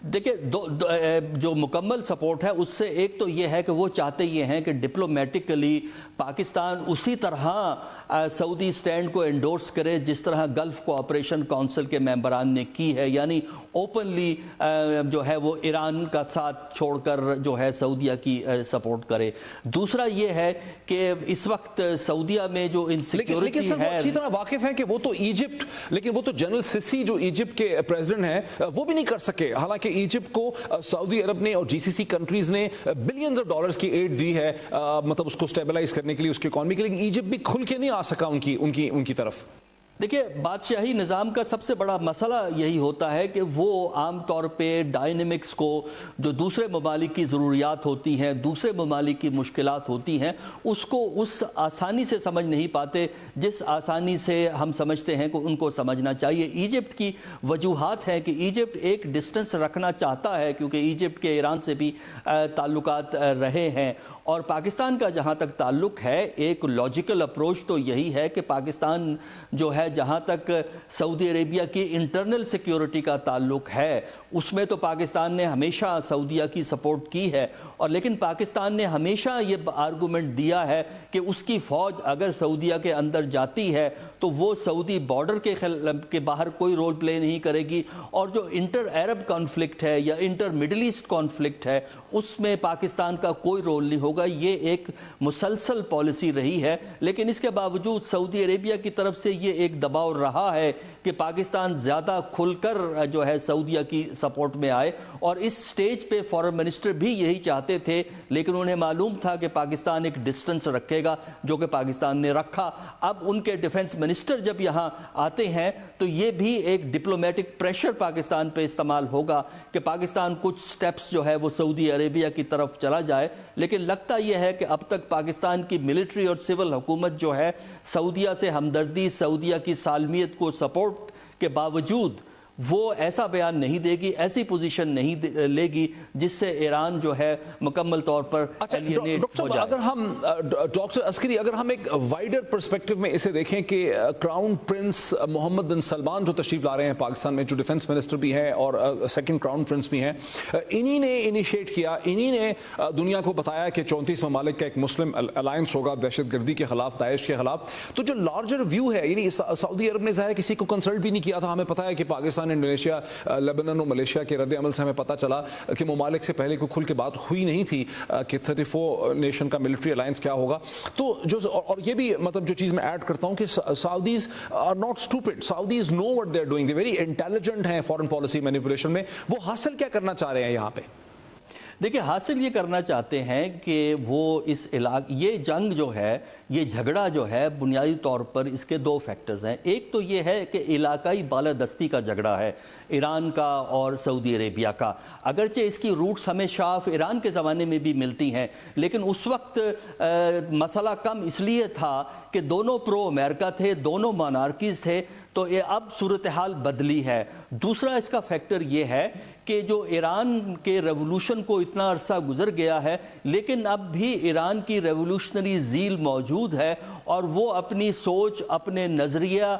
دیکھیں جو مکمل سپورٹ ہے اس سے ایک تو یہ ہے کہ وہ چاہتے یہ ہیں کہ ڈپلومیٹکلی پاکستان اسی طرح سعودی سٹینڈ کو انڈورس کرے جس طرح گلف کوآپریشن کونسل کے ممبران نے کی ہے، یعنی اوپنلی جو ہے وہ ایران کا ساتھ چھوڑ کر جو ہے سعودیہ کی سپورٹ کرے۔ دوسرا یہ ہے کہ اس وقت سعودیہ میں جو انسیکیورٹی ہے، لیکن اچھی طرح واقف ہیں کہ وہ تو ایجپٹ، لیکن وہ تو جنرل سیسی جو ایجپٹ کے پریزیڈنٹ ہیں وہ بھی نہیں کر سکے، حالانکہ ایجپٹ کو سعودی عرب نے اور جی سی سی کنٹریز نے بلینز آف ڈالرز کی ایڈ دی ہے مطلب اس کو سٹیبلائز کرنے کے لیے اس کی اکانومی کے، لیکن ایجپٹ بھی کھل کے نہیں آ سکا ان کی طرف۔ دیکھیں بادشاہی نظام کا سب سے بڑا مسئلہ یہی ہوتا ہے کہ وہ عام طور پہ ڈائنمکس کو جو دوسرے ممالک کی ضروریات ہوتی ہیں، دوسرے ممالک کی مشکلات ہوتی ہیں، اس کو اس آسانی سے سمجھ نہیں پاتے جس آسانی سے ہم سمجھتے ہیں کہ ان کو سمجھنا چاہیے۔ ایجپٹ کی وجوہات ہیں کہ ایجپٹ ایک ڈسٹنس رکھنا چاہتا ہے کیونکہ ایجپٹ کے ایران سے بھی تعلقات رہے ہیں، اور پاکستان کا جہاں تک تعلق ہے ایک لاجیکل اپروچ تو یہی ہے کہ پاکستان جو ہے جہاں تک سعودی عربیہ کی انٹرنل سیکیورٹی کا تعلق ہے اس میں تو پاکستان نے ہمیشہ سعودیہ کی سپورٹ کی ہے، اور لیکن پاکستان نے ہمیشہ یہ آرگومنٹ دیا ہے کہ اس کی فوج اگر سعودیہ کے اندر جاتی ہے تو وہ سعودی بارڈر کے باہر کوئی رول پلے نہیں کرے گی، اور جو انٹر عرب کانفلکٹ ہے یا انٹر مڈل ایسٹ کانفلکٹ ہے اس میں پاکستان کا کوئی رول نہیں ہوگا۔ یہ ایک مسلسل پالیسی رہی ہے، لیکن اس کے باوجود سعودی عربیہ کی طرف سے یہ ایک دباؤ رہا ہے کہ پاکستان زیادہ کھل کر جو ہے سعودیہ کی سپورٹ میں آئے، اور اس سٹیج پہ فارن منسٹر بھی یہی چاہتے تھے، لیکن انہیں معلوم تھا کہ پاکستان ایک ڈسٹنس رکھے گا جو کہ پاکستان نے رکھا۔ اب ان کے ڈیفنس منسٹر جب یہاں آتے ہیں تو یہ بھی ایک ڈپلومیٹک پریشر پاکستان پہ استعمال ہوگا کہ پاکستان کچھ سٹیپس جو ہے وہ سعودی عربیہ کی طرف چلا جائے، لیکن لگتا یہ ہے کہ اب تک پاکستان کی ملٹری اور سول حکومت جو ہے سعودیہ سے ہمدردی، سعودیہ کی سالمیت کو سپورٹ کے باوجود وہ ایسا بیان نہیں دے گی، ایسی پوزیشن نہیں لے گی جس سے ایران جو ہے مکمل طور پر ایلینیٹ ہو جائے۔ اگر ہم ڈاکٹر عسکری اگر ہم ایک وائڈر پرسپیکٹو میں اسے دیکھیں کہ کراؤن پرنس محمد بن سلمان جو تشریف لا رہے ہیں پاکستان میں، جو ڈیفنس منسٹر بھی ہیں اور سیکنڈ کراؤن پرنس بھی ہیں، انہی نے انیشیٹ کیا، انہی نے دنیا کو بتایا کہ 34 ممالک کا ایک مسلم الائنس ہوگا دہشت گردی کے خلاف، داعش کے خلاف۔ تو جو لارجر ویو ہے، یعنی سعودی عرب نے ظاہر کسی کو کنسلٹ بھی نہیں کیا تھا، ہمیں پتا ہے کہ پاکستان انڈونیشیا، لیبنان اور ملیشیا کے رد عمل سے ہمیں پتہ چلا کہ ممالک سے پہلے کوئی کھل کے بات ہوئی نہیں تھی کہ 34 نیشن کا ملٹری الائنس کیا ہوگا۔ تو جو اور یہ بھی مطلب جو چیز میں ایڈ کرتا ہوں کہ Saudis are not stupid, Saudis know what they are doing, they very intelligent ہیں فارن پالیسی مینیپولیشن میں۔ وہ حاصل کیا کرنا چاہ رہے ہیں یہاں پہ؟ دیکھیں حاصل یہ کرنا چاہتے ہیں کہ وہ اس علاقے، یہ جنگ جو ہے، یہ جھگڑا جو ہے بنیادی طور پر اس کے دو فیکٹرز ہیں۔ ایک تو یہ ہے کہ علاقائی بالادستی کا جھگڑا ہے ایران کا اور سعودی عربیہ کا، اگرچہ اس کی روٹس ہمیں شاف ایران کے زمانے میں بھی ملتی ہیں، لیکن اس وقت مسئلہ کم اس لیے تھا کہ دونوں پرو امریکہ تھے، دونوں مونارکیز تھے، تو یہ اب صورتحال بدلی ہے۔ دوسرا اس کا فیکٹر یہ ہے کہ جو ایران کے ریولوشن کو اتنا عرصہ گزر گیا ہے لیکن اب بھی ایران کی ریولوشنری زیل موجود ہے، اور وہ اپنی سوچ، اپنے نظریہ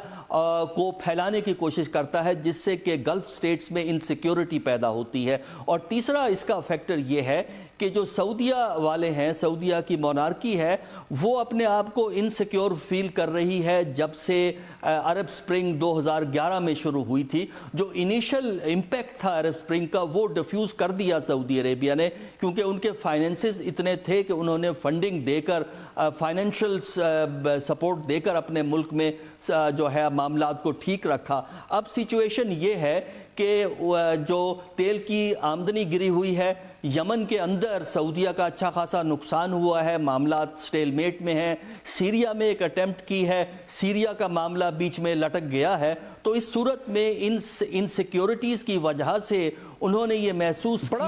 کو پھیلانے کی کوشش کرتا ہے جس سے کہ گلف سٹیٹس میں انسیکیورٹی پیدا ہوتی ہے۔ اور تیسرا اس کا فیکٹر یہ ہے کہ جو سعودیہ والے ہیں، سعودیہ کی مونارکی ہے، وہ اپنے آپ کو انسیکیور فیل کر رہی ہے جب سے عرب سپرنگ 2011 میں شروع ہوئی تھی۔ جو انیشل امپیکٹ تھا عرب سپرنگ کا وہ ڈیفیوز کر دیا سعودی عربیہ نے، کیونکہ ان کے فائنینسز اتنے تھے کہ انہوں نے فنڈنگ دے کر، فائنینشل سپورٹ دے کر اپنے ملک میں جو ہے معاملات کو ٹھیک رکھا۔ اب سچویشن یہ ہے کہ جو تیل کی آمدنی گری ہوئی ہے، یمن کے اندر سعودیہ کا اچھا خاصا نقصان ہوا ہے، معاملات سٹیل میٹ میں ہیں، سیریا میں ایک اٹیمپٹ کی ہے، سیریا کا معاملہ بیچ میں لٹک گیا ہے۔ تو اس صورت میں ان سیکیورٹیز کی وجہ سے انہوں نے یہ محسوس کیا۔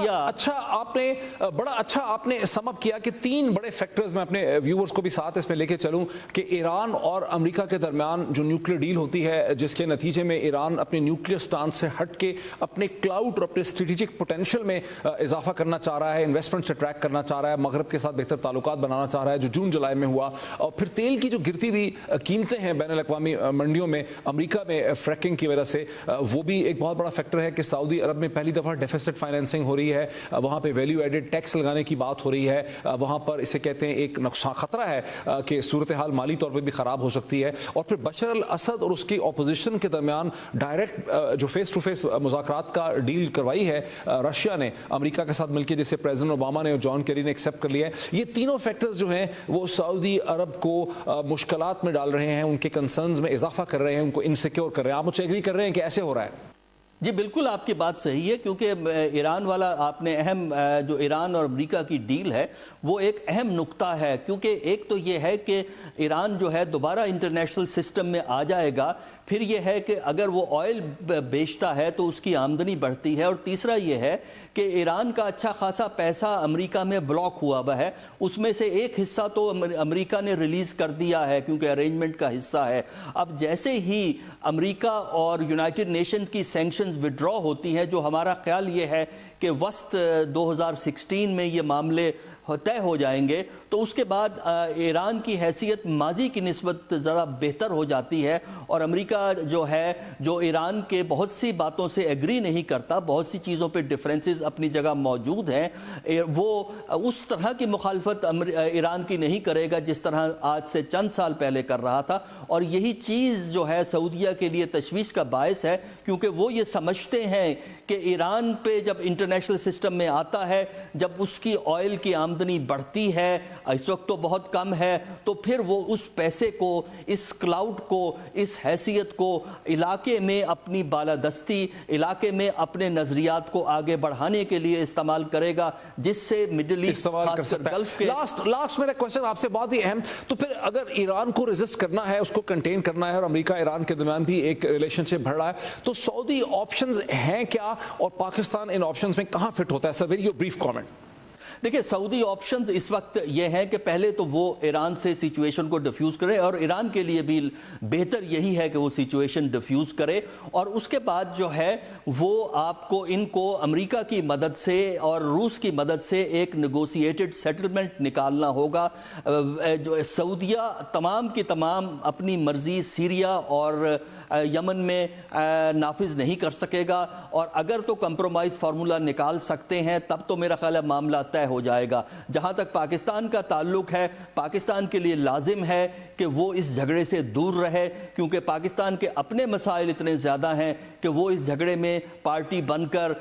بڑا اچھا آپ نے سم اپ کیا کہ تین بڑے فیکٹرز، میں اپنے ویورز کو بھی ساتھ اس میں لے کے چلوں، کہ ایران اور امریکہ کے درمیان جو نیوکلیر ڈیل ہوتی ہے جس کے نتیجے میں ایران اپنے نیوکلیر سٹانس سے ہٹ کے اپنے کلاؤڈ اور اپنے اسٹریٹجک پوٹینشل میں اضافہ کرنا چاہ رہا ہے، انویسٹمنٹ سے ٹریک کرنا چاہ رہا ہے، مغرب کے ساتھ بہتر تعلقات بنانا چاہ رہا ہے، جو جون جولائی میں ہوا، اور پھر تیل کی جو گرتی ہوئی قیمتیں ہیں بین الاقوامی منڈیوں میں امریکہ میں فریکنگ کی وجہ سے، وہ بھی ایک بہت بڑا فیکٹر ہے کہ سعودی عرب میں پہلی دفعہ دفعہ ڈیفیسٹ فائنینسنگ ہو رہی ہے, وہاں پہ ویلیو ایڈڈ ٹیکس لگانے کی بات ہو رہی ہے, وہاں پر اسے کہتے ہیں ایک نقصان خطرہ ہے کہ صورتحال مالی طور پہ بھی خراب ہو سکتی ہے. اور پھر بشر الاسد اور اس کی اپوزیشن کے درمیان ڈائریکٹ جو فیس ٹو فیس مذاکرات کا ڈیل کروائی ہے رشیا نے امریکہ کے ساتھ مل کے, جسے پریزیڈنٹ اوباما نے اور جان کیری نے ایکسیپٹ کر لیا ہے. یہ تینوں فیکٹرز جو ہیں وہ سعودی عرب کو مشکلات میں ڈال رہے ہیں, ان کے کنسرنز میں اضافہ کر رہے ہیں, ان کو انسیکیور کر رہے ہیں. آپ مجھے ایگری کر رہے ہیں کہ ایسے ہو رہا ہے؟ جی بالکل آپ کی بات صحیح ہے, کیونکہ ایران والا آپ نے اہم جو ایران اور امریکہ کی ڈیل ہے وہ ایک اہم نقطہ ہے, کیونکہ ایک تو یہ ہے کہ ایران جو ہے دوبارہ انٹرنیشنل سسٹم میں آ جائے گا, پھر یہ ہے کہ اگر وہ آئل بیچتا ہے تو اس کی آمدنی بڑھتی ہے, اور تیسرا یہ ہے کہ ایران کا اچھا خاصا پیسہ امریکہ میں بلاک ہوا ہوا ہے, اس میں سے ایک حصہ تو امریکہ نے ریلیز کر دیا ہے کیونکہ ارینجمنٹ کا حصہ ہے. اب جیسے ہی امریکہ اور یونائٹڈ نیشن کی سینکشنز وڈرا ہوتی ہیں, جو ہمارا خیال یہ ہے کہ وسط 2016 میں یہ معاملے طے ہو جائیں گے, تو اس کے بعد ایران کی حیثیت ماضی کی نسبت ذرا بہتر ہو جاتی ہے, اور امریکہ جو ہے جو ایران کے بہت سی باتوں سے ایگری نہیں کرتا, بہت سی چیزوں پہ ڈفرینسز اپنی جگہ موجود ہیں, وہ اس طرح کی مخالفت ایران کی نہیں کرے گا جس طرح آج سے چند سال پہلے کر رہا تھا. اور یہی چیز جو ہے سعودیہ کے لیے تشویش کا باعث ہے, کیونکہ وہ یہ سمجھتے ہیں کہ ایران پہ جب انٹرنیشنل سسٹم میں آتا ہے, جب اس کی آئل کی آمدنی بڑھتی ہے, اس وقت تو بہت کم ہے, تو پھر وہ اس پیسے کو, اس کلاؤڈ کو, اس حیثیت کو علاقے میں اپنی بالادستی, علاقے میں اپنے نظریات کو آگے بڑھانے کے لیے استعمال کرے گا, جس سے مڈل ایسٹ خاص کر گلف کے لاسٹ میرا کوشچن آپ سے بہت ہی اہم, تو پھر اگر ایران کو ریزسٹ کرنا ہے, اس کو کنٹین کرنا ہے, اور امریکہ ایران کے درمیان بھی ایک ریلیشن شپ بڑھ رہا ہے, تو سعودی آپشنز ہیں کیا, اور پاکستان ان آپشنز میں کہاں فٹ ہوتا ہے؟ سر ویری بریف کامنٹ. دیکھیں سعودی آپشنز اس وقت یہ ہیں کہ پہلے تو وہ ایران سے سچویشن کو ڈیفیوز کرے, اور ایران کے لیے بھی بہتر یہی ہے کہ وہ سچویشن ڈیفیوز کرے, اور اس کے بعد جو ہے وہ آپ کو ان کو امریکہ کی مدد سے اور روس کی مدد سے ایک نیگوسیٹڈ سیٹلمنٹ نکالنا ہوگا. جو سعودیہ تمام کی تمام اپنی مرضی سیریا اور یمن میں نافذ نہیں کر سکے گا, اور اگر تو کمپرومائز فارمولا نکال سکتے ہیں تب تو میرا خیال ہے معاملہ طے ہو جائے گا. جہاں تک پاکستان کا تعلق ہے, پاکستان کے لیے لازم ہے کہ وہ اس جھگڑے سے دور رہے, کیونکہ پاکستان کے اپنے مسائل اتنے زیادہ ہیں کہ وہ اس جھگڑے میں پارٹی بن کر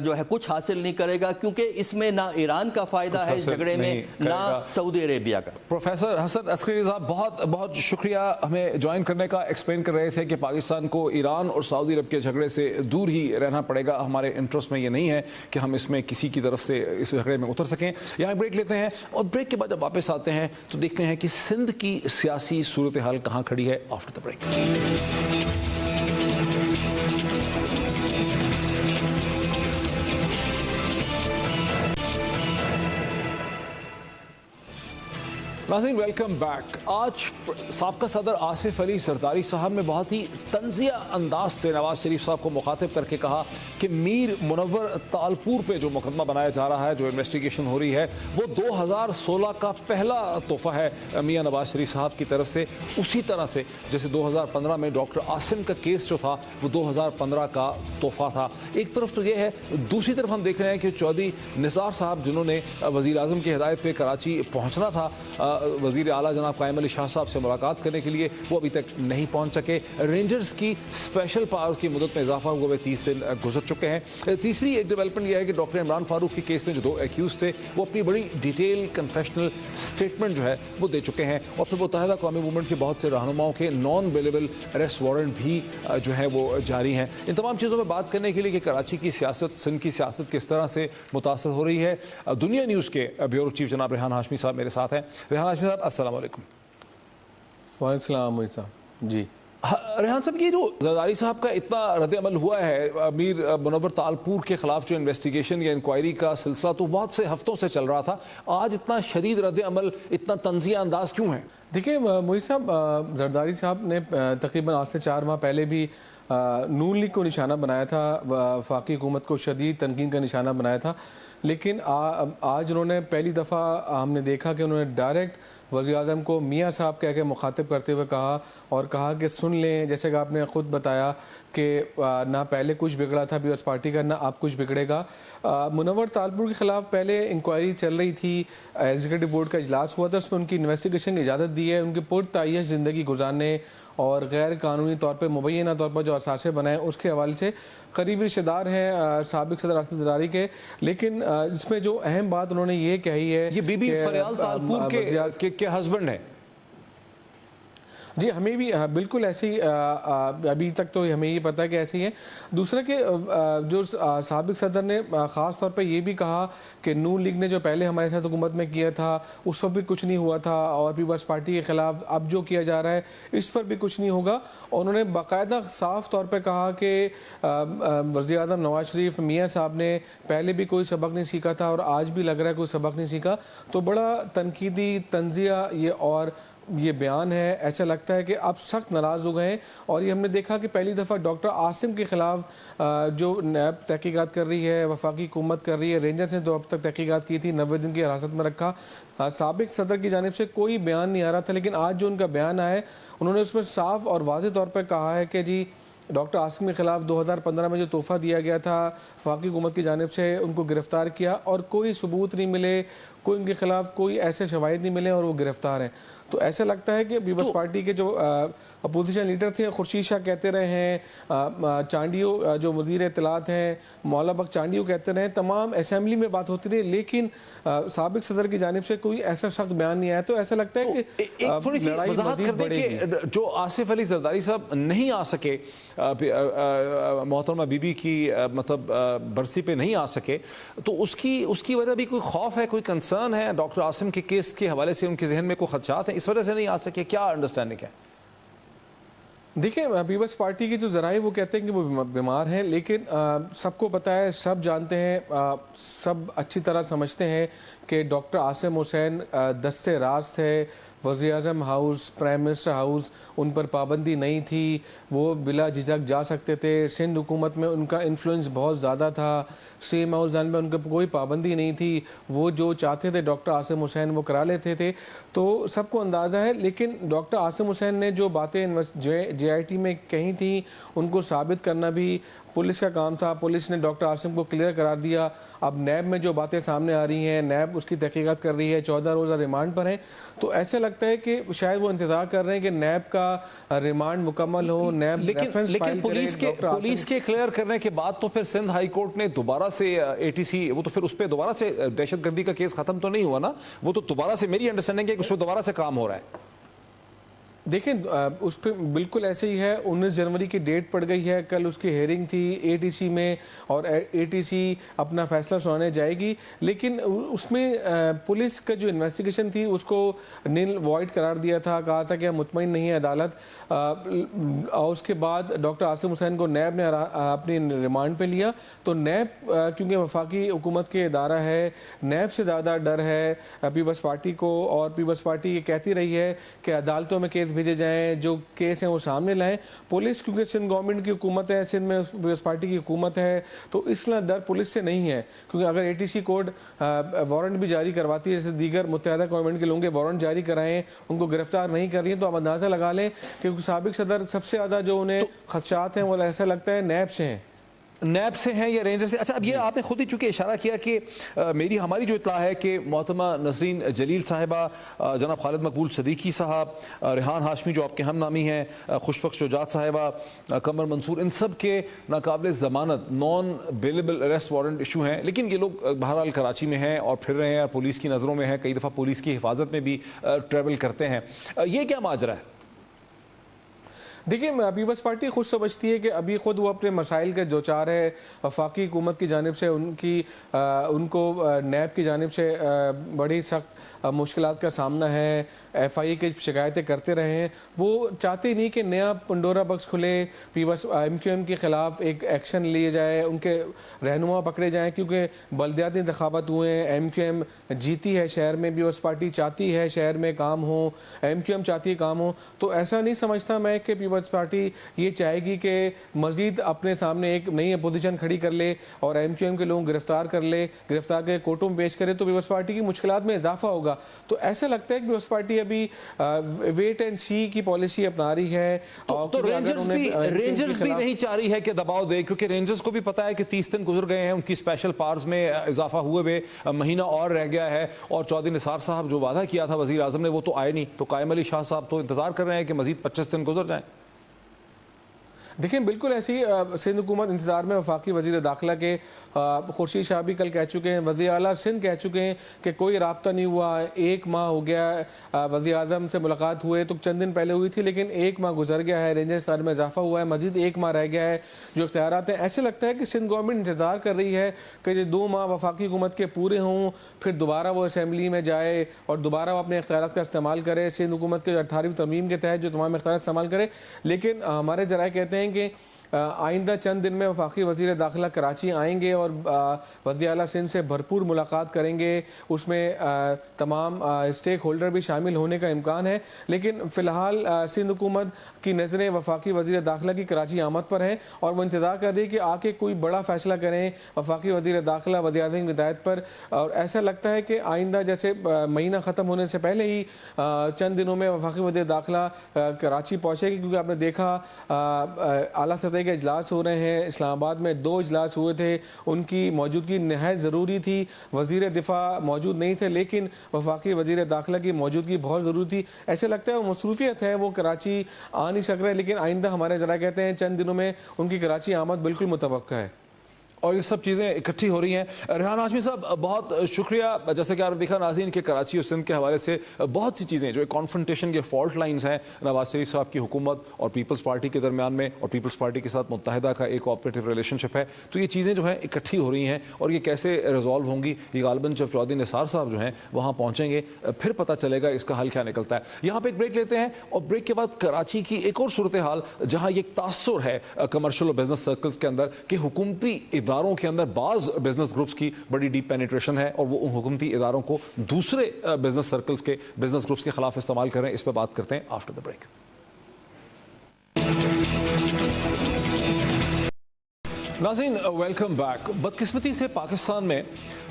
جو ہے کچھ حاصل نہیں کرے گا, کیونکہ اس میں نہ ایران کا فائدہ ہے اس جھگڑے میں, نہ سعودی عربیہ کا. پروفیسر حسن عسکری صاحب بہت بہت شکریہ ہمیں جوائن کرنے کا. ایکسپلین کر رہے تھے کہ پاکستان کو ایران اور سعودی عرب کے جھگڑے سے دور ہی رہنا پڑے گا, ہمارے انٹرسٹ میں یہ نہیں ہے کہ ہم اس میں کسی کی طرف سے اس جھگڑے میں اتر سکیں. یہاں بریک لیتے ہیں, اور بریک کے بعد جب واپس آتے ہیں تو دیکھتے ہیں کہ سندھ کی سیاسی صورتحال کہاں کھڑی ہے. After the break. ناظرین ویلکم بیک. آج سابقہ صدر آصف علی زرداری صاحب نے بہت ہی طنزیہ انداز سے نواز شریف صاحب کو مخاطب کر کے کہا کہ میر منور تالپور پہ جو مقدمہ بنایا جا رہا ہے, جو انویسٹیگیشن ہو رہی ہے, وہ 2016 کا پہلا تحفہ ہے میاں نواز شریف صاحب کی طرف سے, اسی طرح سے جیسے 2015 میں ڈاکٹر عاصم کا کیس جو تھا وہ 2015 کا تحفہ تھا. ایک طرف تو یہ ہے, دوسری طرف ہم دیکھ رہے ہیں کہ چودھری نثار صاحب جنہوں نے وزیر اعظم کی ہدایت پہ کراچی پہنچنا تھا وزیر اعلیٰ جناب قائم علی شاہ صاحب سے ملاقات کرنے کے لیے, وہ ابھی تک نہیں پہنچ سکے. رینجرز کی اسپیشل پاورز کی مدت میں اضافہ ہوئے 30 دن گزر چکے ہیں. تیسری ایک ڈیولپمنٹ یہ ہے کہ ڈاکٹر عمران فاروق کے کیس میں جو 2 ایکیوز تھے وہ اپنی بڑی ڈیٹیل کنفیشنل سٹیٹمنٹ جو ہے وہ دے چکے ہیں, اور پھر متحدہ قومی موومنٹ کے بہت سے رہنماؤں کے نان بیلیبل اریسٹ وارنٹ بھی جو ہے وہ جاری ہیں. ان تمام چیزوں پہ بات کرنے کے لیے کہ کراچی کی سیاست, سندھ کی سیاست کس طرح سے متاثر ہو رہی ہے, دنیا نیوز کے بیورو چیف جناب ریحان ہاشمی صاحب میرے ساتھ ہیں. ریحان ہاشمی صاحب السلام علیکم. وعلیکم السلام علیہ صاحب. جی ریحان صاحب, یہ جو زرداری صاحب کا اتنا رد عمل ہوا ہے میر منور تالپور کے خلاف جو انویسٹیگیشن یا انکوائری کا سلسلہ تو بہت سے ہفتوں سے چل رہا تھا, آج اتنا شدید رد عمل, اتنا طنزیہ انداز کیوں ہے؟ دیکھیں محیط صاحب, زرداری صاحب نے تقریباً 8 سے 4 ماہ پہلے بھی نون لیگ کو نشانہ بنایا تھا, وفاقی حکومت کو شدید تنقید کا نشانہ بنایا تھا, لیکن آج انہوں نے پہلی دفعہ ہم نے دیکھا کہ انہوں نے ڈائریکٹ وزیر اعظم کو میاں صاحب کہہ کے مخاطب کرتے ہوئے کہا اور کہا کہ سن لیں، جیسے کہ آپ نے خود بتایا کہ نہ پہلے کچھ بگڑا تھا پیپلز پارٹی کا، نہ اب کچھ بگڑے گا۔ منور طالپور کے خلاف پہلے انکوائری چل رہی تھی، ایگزیکٹو بورڈ کا اجلاس ہوا تھا، اس میں ان کی انویسٹیگیشن کی اجازت دی ہے، ان کی پرتعیش زندگی گزارنے اور غیر قانونی طور پہ مبینہ طور پر جو اثاثے بنائے اس کے حوالے سے قریبی رشتہ دار ہیں سابق صدر اسد زرداری کے۔ لیکن اس میں جو اہم بات انہوں نے یہ کہی ہے، یہ بی بی فریال طالپور کے ہسبینڈ ہیں۔ جی ہمیں بھی بالکل ایسے ہی، ابھی تک تو ہمیں یہ پتہ ہے کہ ایسے ہی ہے۔ دوسرا کہ جو سابق صدر نے خاص طور پہ یہ بھی کہا کہ نون لیگ نے جو پہلے ہمارے ساتھ حکومت میں کیا تھا اس پر بھی کچھ نہیں ہوا تھا، اور پیپلز پارٹی کے خلاف اب جو کیا جا رہا ہے اس پر بھی کچھ نہیں ہوگا۔ اور انہوں نے باقاعدہ صاف طور پہ کہا کہ وزیر اعظم نواز شریف میاں صاحب نے پہلے بھی کوئی سبق نہیں سیکھا تھا اور آج بھی لگ رہا ہے کوئی سبق نہیں سیکھا۔ تو بڑا تنقیدی تنزیہ یہ بیان ہے، ایسا لگتا ہے کہ اب سخت ناراض ہو گئے ہیں۔ اور یہ ہم نے دیکھا کہ پہلی دفعہ ڈاکٹر عاصم کے خلاف جو نیب تحقیقات کر رہی ہے، وفاقی حکومت کر رہی ہے، رینجرز نے تو اب تک تحقیقات کی تھی، 90 دن کی حراست میں رکھا، سابق صدر کی جانب سے کوئی بیان نہیں آ رہا تھا، لیکن آج جو ان کا بیان آیا ہے انہوں نے اس میں صاف اور واضح طور پر کہا ہے کہ جی ڈاکٹر عاصم کے خلاف 2015 میں جو تحفہ دیا گیا تھا وفاقی حکومت کی جانب سے، ان کو گرفتار کیا اور کوئی ثبوت نہیں ملے، کوئی ان کے خلاف کوئی ایسے شواہد نہیں ملے اور وہ گرفتار ہیں۔ تو ایسا لگتا ہے کہ پیپلز پارٹی کے جو اپوزیشن لیڈر تھے، خورشید شاہ کہتے رہے ہیں، چانڈیو جو وزیر اطلاعات ہیں مولا بخش چانڈیو کہتے رہے ہیں، تمام اسمبلی میں بات ہوتی رہی، لیکن سابق صدر کی جانب سے کوئی ایسا سخت بیان نہیں آیا۔ تو ایسا لگتا ہے کہ ایک تھوڑی سی وضاحت کر دیں کہ جو آصف علی زرداری صاحب نہیں آ سکے، محترمہ بی بی کی مطلب برسی پہ نہیں آ سکے، تو اس کی وجہ بھی کوئی خوف ہے، کوئی کنسرن ہے؟ ڈاکٹر عاصم کے کیس کے حوالے سے ان کے ذہن میں کوئی خدشات ہیں، اس وجہ سے نہیں آ سکے؟ کیا انڈرسٹینڈنگ ہے؟ دیکھیں پیپلز پارٹی کے جو ذرائع وہ کہتے ہیں کہ وہ بیمار ہیں، لیکن سب کو پتہ ہے، سب جانتے ہیں، سب اچھی طرح سمجھتے ہیں کہ ڈاکٹر عاصم حسین دست راست ہے، وزیر اعظم ہاؤس، پرائم منسٹر ہاؤس، ان پر پابندی نہیں تھی، وہ بلا جھجک جا سکتے تھے، سندھ حکومت میں ان کا انفلوئنس بہت زیادہ تھا، سیم ہاؤس میں ان پر کوئی پابندی نہیں تھی، وہ جو چاہتے تھے ڈاکٹر عاصم حسین وہ کرا لیتے تھے، تو سب کو اندازہ ہے۔ لیکن ڈاکٹر عاصم حسین نے جو باتیں جے آئی ٹی میں کہی تھیں ان کو ثابت کرنا بھی پولیس کا کام تھا، پولیس نے ڈاکٹر عاصم کو کلیئر قرار دیا۔ اب نیب میں جو باتیں سامنے آ رہی ہیں، نیب اس کی تحقیقات کر رہی ہے، 14 روزہ ریمانڈ پر ہیں، تو ایسا لگتا ہے کہ شاید وہ انتظار کر رہے ہیں کہ نیب کا ریمانڈ مکمل ہو، نیب ریفرنس فائل کرے۔ پولیس کے کلیئر کرنے کے بعد تو پھر سندھ ہائی کورٹ نے دوبارہ سے اے ٹی سی، وہ تو پھر اس پہ دوبارہ سے دہشت گردی کا کیس ختم تو نہیں ہوا نا، وہ تو دوبارہ سے، میری انڈرسٹینڈنگ ہے کہ اس پہ دوبارہ سے کام ہو رہا ہے۔ دیکھیں اس پہ بالکل ایسے ہی ہے، 19 جنوری کی ڈیٹ پڑ گئی ہے، کل اس کی ہیئرنگ تھی اے ٹی سی میں، اور اے ٹی سی اپنا فیصلہ سنانے جائے گی، لیکن اس میں پولیس کا جو انویسٹیگیشن تھی اس کو نیل وائڈ قرار دیا تھا، کہا تھا کہ مطمئن نہیں ہے عدالت، اور اس کے بعد ڈاکٹر عاصم حسین کو نیب نے اپنی ریمانڈ پہ لیا۔ تو نیب کیونکہ وفاقی حکومت کے ادارہ ہے، نیب سے زیادہ ڈر ہے پیپلز پارٹی کو، اور پیپلز پارٹی یہ کہتی رہی ہے کہ عدالتوں میں کیس بھیجے جائیں، جو کیس ہیں وہ سامنے لائیں۔ پولیس کیونکہ سندھ گورنمنٹ کی حکومت ہے، سندھ میں پیپلز پارٹی کی حکومت ہے، تو اس لیے ڈر پولیس سے نہیں ہے، کیونکہ اگر A T C court warrant بھی جاری کرواتی ہے، جیسے دیگر متحدہ گورنمنٹ کے لوگوں کے وارنٹ جاری کرائیں، ان کو گرفتار نہیں کر رہی ہیں، تو آپ اندازہ لگا لیں کہ سابق صدر سب سے زیادہ جو انہیں خدشات ہیں وہ ایسا لگتا ہے نیب سے ہیں، نیب سے ہیں یا رینجر سے۔ اچھا، اب یہ آپ نے خود ہی چونکہ اشارہ کیا کہ ہماری جو اطلاع ہے کہ محترمہ نسرین جلیل صاحبہ، جناب خالد مقبول صدیقی صاحب، ریحان ہاشمی جو آپ کے ہم نامی ہیں، خوشبخش شجاعت صاحبہ، قمر منصور، ان سب کے ناقابل ضمانت naan bailable arrest warrant issue ہیں، لیکن یہ لوگ بہرحال کراچی میں ہیں اور پھر رہے ہیں اور پولیس کی نظروں میں ہیں، کئی دفعہ پولیس کی حفاظت میں بھی ٹریول کرتے ہیں۔ یہ کیا ماجرا ہے؟ دیکھیں پیپلز پارٹی خود سمجھتی ہے کہ ابھی خود وہ اپنے مسائل کے دوچار ہے، وفاقی حکومت کی جانب سے ان کو نیب کی جانب سے بڑی سخت مشکلات کا سامنا ہے، ایف آئی اے کی شکایتیں کرتے رہے ہیں، وہ چاہتے نہیں کہ نیا پنڈورا باکس کھلے، پیپلز ایم کیو ایم کے خلاف ایک ایکشن لیے جائے، ان کے رہنما پکڑے جائیں، کیونکہ بلدیاتی انتخابات ہوئے ہیں، ایم کیو ایم جیتی ہے شہر میں، پیپلز پارٹی چاہتی ہے شہر میں کام ہو، ایم کیو ایم چاہتی ہے کام ہو، تو ایسا نہیں سمجھتا میں کہ پیپلز پارٹی یہ چاہے گی کہ مزید اپنے سامنے ایک نئی اپوزیشن کھڑی کر لے اور ایم کیو ایم کے لوگوں گرفتار کر لے, گرفتار کے کورٹوں میں پیش کرے, تو پیپلز پارٹی کی مشکلات میں اضافہ ہوگا. تو ایسا لگتا ہے کہ پیپلز پارٹی ابھی ویٹ اینڈ سی کی پالیسی اپنا رہی ہے. تو رینجرز بھی نہیں چاہ رہی ہے کہ دباؤ دے, کیونکہ رینجرز کو بھی پتا ہے کہ 30 دن گزر گئے ہیں, ان کی اسپیشل پاورز میں اضافہ ہوئے ہوئے مہینہ اور رہ گیا ہے, اور چودھری نثار صاحب جو وعدہ کیا تھا وزیر اعظم نے وہ تو آئے نہیں. تو قائم علی شاہ صاحب تو انتظار کر رہے ہیں کہ مزید 25 دن گزر جائیں. دیکھیں بالکل ایسی سندھ حکومت انتظار میں. وفاقی وزیر داخلہ کے خورشید شاہ بھی کل کہہ چکے ہیں, وزیر اعلیٰ سندھ کہہ چکے ہیں کہ کوئی رابطہ نہیں ہوا. 1 ماہ ہو گیا وزیر اعظم سے ملاقات ہوئے تو چند دن پہلے ہوئی تھی, لیکن 1 ماہ گزر گیا ہے, رینجر سال میں اضافہ ہوا ہے, مزید 1 ماہ رہ گیا ہے جو اختیارات ہیں. ایسے لگتا ہے کہ سندھ گورنمنٹ انتظار کر رہی ہے کہ 2 ماہ وفاقی حکومت کے پورے ہوں, پھر دوبارہ وہ اسمبلی میں جائے اور دوبارہ وہ اپنے اختیارات کا استعمال کرے, سندھ حکومت کے 18ویں ترمیم کے تحت جو تمام اختیارات استعمال کرے. لیکن ہمارے ذرائع کہتے ہیں کہ آئندہ چند دن میں وفاقی وزیر داخلہ کراچی آئیں گے اور وزیر اعلیٰ سندھ سے بھرپور ملاقات کریں گے. اس میں تمام اسٹیک ہولڈر بھی شامل ہونے کا امکان ہے. لیکن فی الحال سندھ حکومت کی نظریں وفاقی وزیر داخلہ کی کراچی آمد پر ہیں اور وہ انتظار کر رہی ہے کہ آ کے کوئی بڑا فیصلہ کریں وفاقی وزیر داخلہ وزیر اعظم کی ہدایت پر. اور ایسا لگتا ہے کہ آئندہ جیسے مہینہ ختم ہونے سے پہلے ہی چند دنوں میں وفاقی وزیر داخلہ کراچی پہنچے گی, کیونکہ آپ نے دیکھا اعلیٰ سطح کے اجلاس ہو رہے ہیں. اسلام آباد میں 2 اجلاس ہوئے تھے, ان کی موجودگی نہایت ضروری تھی. وزیر دفاع موجود نہیں تھے لیکن وفاقی وزیر داخلہ کی موجودگی بہت ضروری تھی. ایسے لگتا ہے وہ مصروفیت ہے, وہ کراچی آ نہیں سک رہے, لیکن آئندہ ہمارے ذرائع کہتے ہیں چند دنوں میں ان کی کراچی آمد بالکل متوقع ہے. اور یہ سب چیزیں اکٹھی ہو رہی ہیں. ریحان ہاشمی صاحب بہت شکریہ. جیسے کہ آپ نے دیکھا ناظرین کہ کراچی اور سندھ کے حوالے سے بہت سی چیزیں جو کانفرنٹیشن کے فالٹ لائنز ہیں نواز شریف صاحب کی حکومت اور پیپلز پارٹی کے درمیان میں, اور پیپلز پارٹی کے ساتھ متحدہ کا ایک کوآپریٹو ریلیشن شپ ہے, تو یہ چیزیں جو ہیں اکٹھی ہو رہی ہیں اور یہ کیسے ریزالو ہوں گی یہ غالباً جب چودھری نثار صاحب جو ہیں وہاں پہنچیں گے پھر پتہ چلے گا اس کا حل کیا نکلتا ہے. یہاں پہ ایک بریک لیتے ہیں اور بریک کے بعد کراچی کی ایک اور صورتحال جہاں یہ ایک تاثر ہے کمرشل اور بزنس سرکلز کے اندر کہ حکومتی اداروں کے اندر بزنس گروپس کی بڑی ڈیپ پینیٹریشن ہے اور وہ ان حکومتی اداروں کو دوسرے بزنس سرکلز کے بزنس گروپس کے خلاف استعمال کر رہے ہیں. اس پہ بات کرتے ہیں آفٹر دا بریک. ناظرین ویلکم بیک. بدقسمتی سے پاکستان میں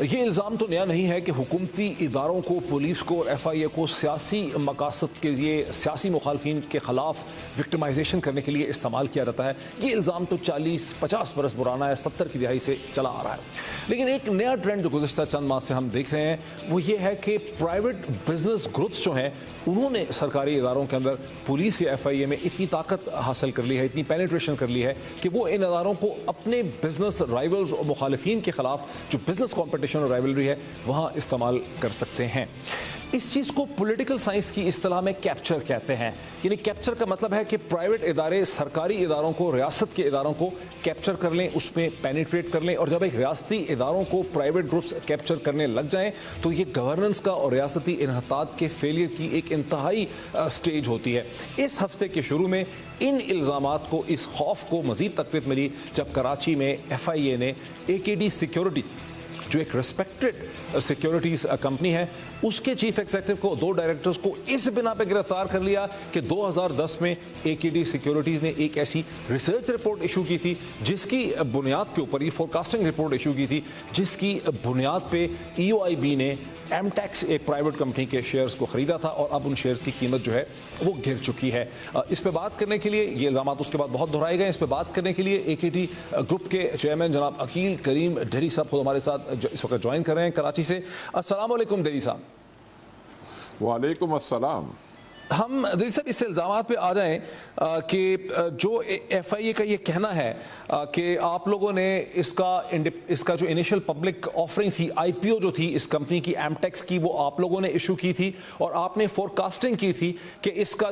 یہ الزام تو نیا نہیں ہے کہ حکومتی اداروں کو, پولیس کو اور ایف آئی اے کو سیاسی مقاصد کے لیے, سیاسی مخالفین کے خلاف وکٹمائزیشن کرنے کے لیے استعمال کیا جاتا ہے. یہ الزام تو 40-50 برس پرانا ہے, 70 کی دہائی سے چلا آ رہا ہے. لیکن ایک نیا ٹرینڈ جو گزشتہ چند ماہ سے ہم دیکھ رہے ہیں وہ یہ ہے کہ پرائیویٹ بزنس گروپس جو ہیں انہوں نے سرکاری اداروں کے اندر پولیس یا ایف آئی اے میں اتنی طاقت حاصل کر لی ہے, اتنی پینیٹریشن کر لی ہے کہ وہ ان اداروں کو اپنے بزنس رائیولز اور مخالفین کے خلاف جو بزنس کمپٹیشن اور رائیولری ہے وہاں استعمال کر سکتے ہیں. اس چیز کو پولیٹیکل سائنس کی اصطلاح میں کیپچر کہتے ہیں. یعنی کیپچر کا مطلب ہے کہ پرائیویٹ ادارے سرکاری اداروں کو, ریاست کے اداروں کو کیپچر کر لیں, اس میں پینیٹریٹ کر لیں, اور جب ایک ریاستی اداروں کو پرائیویٹ گروپس کیپچر کرنے لگ جائیں تو یہ گورننس کا اور ریاستی انحطاط کے فیلئر کی ایک انتہائی سٹیج ہوتی ہے. اس ہفتے کے شروع میں ان الزامات کو, اس خوف کو مزید تقویت ملی جب کراچی میں ایف آئی اے نے AKD سیکیورٹی جو ایک ریسپیکٹڈ سیکیورٹیز کمپنی ہے اس کے چیف ایگزیکٹو کو, 2 ڈائریکٹرز کو اس بنا پہ گرفتار کر لیا کہ 2010 میں AKD سیکیورٹیز نے ایک ایسی ریسرچ رپورٹ ایشو کی تھی جس کی بنیاد کے اوپر, یہ فورکاسٹنگ رپورٹ ایشو کی تھی جس کی بنیاد پہ EOIB نے ایم ٹیکس ایک پرائیویٹ کمپنی کے شیئرز کو خریدا تھا اور اب ان شیئرز کی قیمت جو ہے وہ گر چکی ہے. اس پہ بات کرنے کے لیے, یہ الزامات اس کے بعد بہت دہرائے گئے, اس پہ بات کرنے کے لیے AKD گروپ کے چیئرمین جناب عقیل کریم ڈھیری صاحب خود ہمارے ساتھ اس وقت جوائن کر رہے ہیں کراچی سے. السلام علیکم ڈھیری صاحب. وعلیکم السلام. ہم ڈھیری صاحب اس الزامات پہ آ جائیں کہ جو ایف آئی اے کا یہ کہنا ہے کہ آپ لوگوں نے اس کا جو انیشل پبلک آفرنگ تھی, IPO جو تھی اس کمپنی کی ایم ٹیکس کی, وہ آپ لوگوں نے ایشو کی تھی اور آپ نے فور کاسٹنگ کی تھی کہ اس کا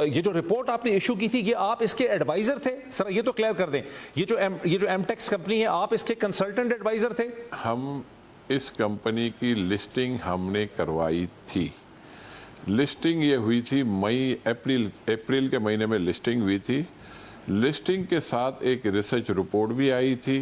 یہ جو رپورٹ آپ نے ایشو کی تھی یہ آپ اس کے ایڈوائزر تھے. سر یہ تو کلیئر کر دیں, یہ جو ایم ٹیکس کمپنی ہے آپ اس کے کنسلٹنٹ ایڈوائزر تھے؟ ہم اس کمپنی کی لسٹنگ ہم نے کروائی تھی. لسٹنگ یہ ہوئی تھی اپریل کے مہینے میں لسٹنگ ہوئی تھی. لسٹنگ کے ساتھ ایک ریسرچ رپورٹ بھی آئی تھی.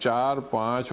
4-5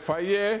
FIA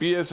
PS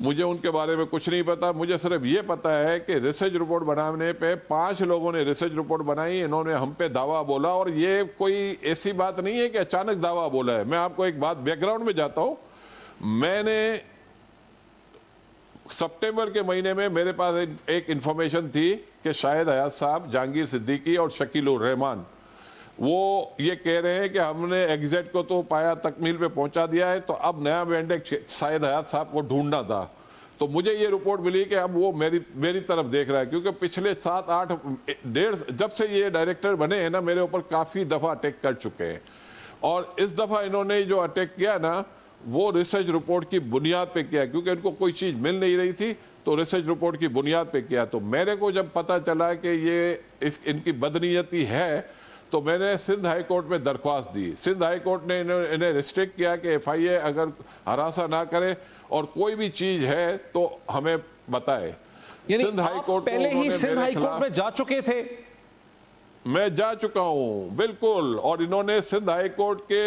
مجھے ان کے بارے میں کچھ نہیں پتا. مجھے صرف یہ پتا ہے کہ ریسرچ رپورٹ بنانے پہ 5 لوگوں نے ریسرچ رپورٹ بنائی, انہوں نے ہم پہ دعویٰ بولا, اور یہ کوئی ایسی بات نہیں ہے کہ اچانک دعویٰ بولا ہے. میں آپ کو ایک بات بیک گراؤنڈ میں جاتا ہوں. میں نے سپٹمبر کے مہینے میں میرے پاس ایک انفارمیشن تھی کہ شاہد حیات صاحب, جہانگیر صدیقی اور شکیل الرحمان وہ یہ کہہ رہے ہیں کہ ہم نے ایگزیٹ کو تو پایا, تکمیل پہ پہنچا دیا ہے, تو اب نیا مینڈیٹ شاہد حیات صاحب کو ڈھونڈنا تھا. تو مجھے یہ رپورٹ ملی کہ اب وہ میری طرف دیکھ رہا ہے, کیونکہ پچھلے 7-8 جب سے یہ ڈائریکٹر بنے ہیں نا, میرے اوپر کافی دفعہ اٹیک کر چکے ہیں. اور اس دفعہ انہوں نے جو اٹیک کیا نا, وہ ریسرچ رپورٹ کی بنیاد پہ کیا, کیونکہ ان کو کوئی چیز مل نہیں رہی تھی, تو ریسرچ رپورٹ کی بنیاد پہ کیا. تو میرے کو جب پتا چلا کہ یہ ان کی بدنیتی ہے, تو میں نے سندھ ہائی کورٹ میں درخواست دی. سندھ ہائی کورٹ نے انہیں ریسٹرکٹ کیا کہ ایف آئی اے اگر ہراساں نہ کرے اور کوئی بھی چیز ہے تو ہمیں بتائے. یعنی سندھ ہائی کورٹ پہلے ہی سندھ ہائی کورٹ میں جا چکے تھے؟ میں جا چکا ہوں بالکل, اور انہوں نے سندھ ہائی کورٹ کے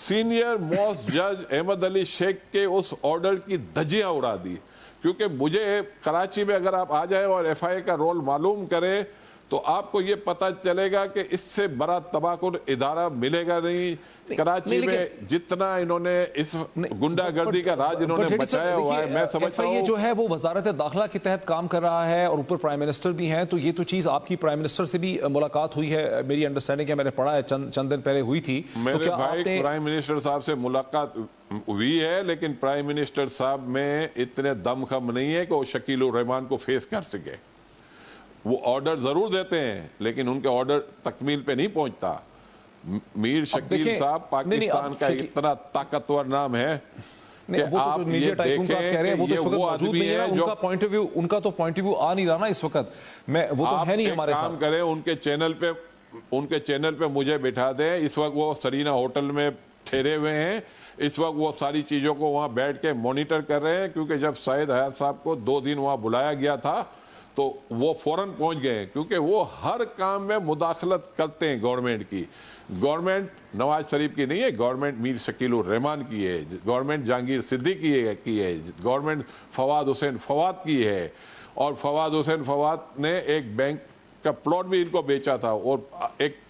سینئر موسٹ جج احمد علی شیخ کے اس آرڈر کی دھجیاں اڑا دی. کیونکہ مجھے کراچی میں اگر آپ آ جائیں اور ایف آئی اے کا رول معلوم کریں تو آپ کو یہ پتا چلے گا کہ اس سے بڑا تباہ کن ادارہ ملے گا نہیں. کراچی میں جتنا انہوں نے اس گنڈا گردی کا راج انہوں نے بچایا ہوا ہے, میں سمجھتا ہوں جو ہے وہ وزارت داخلہ کے تحت کام کر رہا ہے, اور اوپر پرائم منسٹر بھی ہیں. تو یہ تو چیز آپ کی پرائم منسٹر سے بھی ملاقات ہوئی ہے, میری انڈرسٹینڈنگ ہے, میں نے پڑھا ہے چند دن پہلے ہوئی تھی. میرے بھائی پرائم منسٹر صاحب سے ملاقات ہوئی ہے, لیکن پرائم منسٹر صاحب میں اتنے دم خم نہیں ہے کہ وہ شکیل الرحمان کو فیس کر سکے. وہ آرڈر ضرور دیتے ہیں لیکن ان کے آرڈر تکمیل پہ نہیں پہنچتا. میر شکیل صاحب پاکستان کا اتنا طاقتور نام ہے کہ آپ یہ دیکھیں کہ وہ آدمی ہے جو ان کا تو پوائنٹ ویو آ نہیں رہا نا اس وقت. وہ تو ہے نہیں ہمارے ساتھ. کام کریں, ان کے چینل پہ مجھے بٹھا دیں. اس وقت وہ سرینا ہوٹل میں ٹھہرے ہوئے ہیں, اس وقت وہ ساری چیزوں کو وہاں بیٹھ کے مانیٹر کر رہے ہیں. کیونکہ جب شاہد حیات صاحب کو 2 دن وہاں بلایا گیا تھا تو وہ فوراً پہنچ گئے, کیونکہ وہ ہر کام میں مداخلت کرتے ہیں گورنمنٹ کی. گورنمنٹ نواز شریف کی نہیں ہے, گورنمنٹ میر شکیل الرحمان کی ہے, گورنمنٹ جہانگیر صدیقی کی ہے, گورنمنٹ فواد حسین فواد کی ہے. اور فواد حسین فواد نے ایک بینک کا پلاٹ بھی ان کو بیچا تھا, اور ایک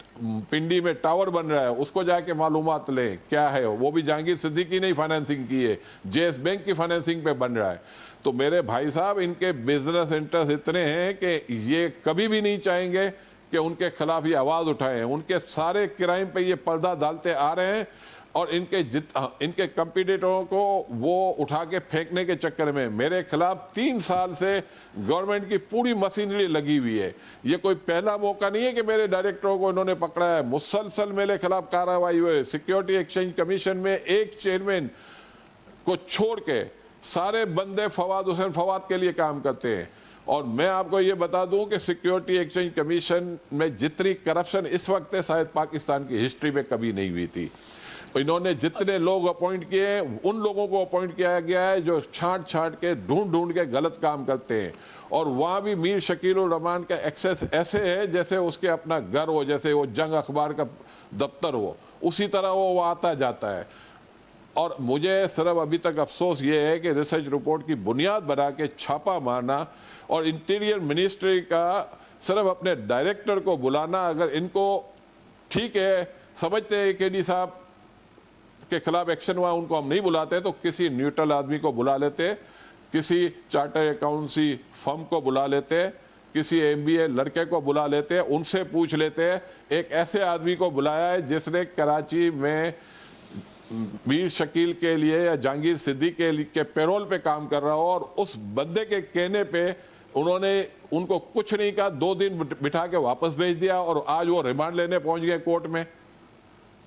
پنڈی میں ٹاور بن رہا ہے, اس کو جا کے معلومات لیں کیا ہے, وہ بھی جہانگیر صدیقی نے فائنینسنگ کی ہے, جے ایس بینک کی فائنینسنگ پہ بن رہا ہے. تو میرے بھائی صاحب, ان کے بزنس انٹرسٹ اتنے ہیں کہ یہ کبھی بھی نہیں چاہیں گے کہ ان کے خلاف یہ آواز اٹھائیں. ان کے سارے کرائم پہ یہ پردہ ڈالتے آ رہے ہیں, اور ان کے کمپیٹیٹروں کو وہ اٹھا کے پھینکنے کے چکر میں میرے خلاف 3 سال سے گورنمنٹ کی پوری مشینری لگی ہوئی ہے. یہ کوئی پہلا موقع نہیں ہے کہ میرے ڈائریکٹروں کو انہوں نے پکڑا ہے. مسلسل میرے خلاف کارروائی ہوئے. سیکیورٹی ایکسچینج کمیشن میں ایک چیئرمین کو چھوڑ کے سارے بندے فواد حسین فواد کے لیے کام کرتے ہیں. اور میں آپ کو یہ بتا دوں کہ سیکیورٹی ایکسچینج کمیشن میں جتنی کرپشن اس وقت ہے شاید پاکستان کی ہسٹری میں کبھی نہیں ہوئی تھی. انہوں نے جتنے لوگ اپوائنٹ کیے ہیں, ان لوگوں کو اپوائنٹ کیا گیا ہے جو چھانٹ کے ڈھونڈ کے غلط کام کرتے ہیں. اور وہاں بھی میر شکیل الرحمان کا ایکسیس ایسے ہے جیسے اس کے اپنا گھر ہو, جیسے وہ جنگ اخبار کا دفتر ہو, اسی طرح وہ آتا جاتا ہے. اور مجھے صرف ابھی تک افسوس یہ ہے کہ ریسرچ رپورٹ کی بنیاد بنا کے چھاپا مارنا اور انٹیریئر منسٹری کا صرف اپنے ڈائریکٹر کو بلانا, اگر ان کو ٹھیک ہے سمجھتے ہیں کہ ڈی صاحب کے خلاف ایکشن ہوا, ان کو ہم نہیں بلاتے تو کسی نیوٹرل آدمی کو بلا لیتے, کسی چارٹر اکاؤنٹسی فرم کو بلا لیتے, کسی MBA لڑکے کو بلا لیتے, ان سے پوچھ لیتے. ایک ایسے آدمی کو بلایا ہے جس نے کراچی میں میر شکیل کے لیے یا جہانگیر صدیقی کے پیرول پہ کام کر رہا ہو, اور اس بندے کے کہنے پہ انہوں نے ان کو کچھ نہیں کہا, 2 دن بٹھا کے واپس بھیج دیا, اور آج وہ ریمانڈ لینے پہنچ گئے کورٹ میں.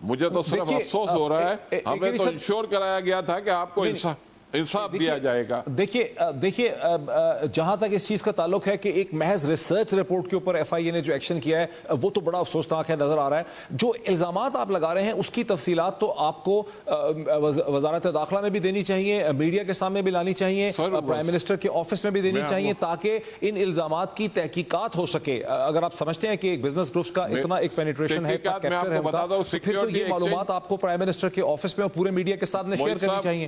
مجھے تو صرف افسوس ہو رہا ہے. ہمیں تو انشور کرایا گیا تھا کہ آپ کو انصاف دیا جائے گا. دیکھیے جہاں تک اس چیز کا تعلق ہے کہ ایک محض ریسرچ رپورٹ کے اوپر ایف آئی اے نے جو ایکشن کیا ہے وہ تو بڑا افسوسناک ہے, نظر آ رہا ہے. جو الزامات آپ لگا رہے ہیں اس کی تفصیلات تو آپ کو وزارت داخلہ میں بھی دینی چاہیے, میڈیا کے سامنے بھی لانی چاہیے, پرائم منسٹر کے آفس میں بھی دینی چاہیے, تاکہ ان الزامات کی تحقیقات ہو سکے. اگر آپ سمجھتے ہیں کہ ایک بزنس گروپس کا اتنا ایک پینیٹریشن ہے, پھر تو یہ معلومات آپ کو پرائم منسٹر کے آفس میں اور پورے میڈیا کے ساتھ شیئر کرنی چاہیے.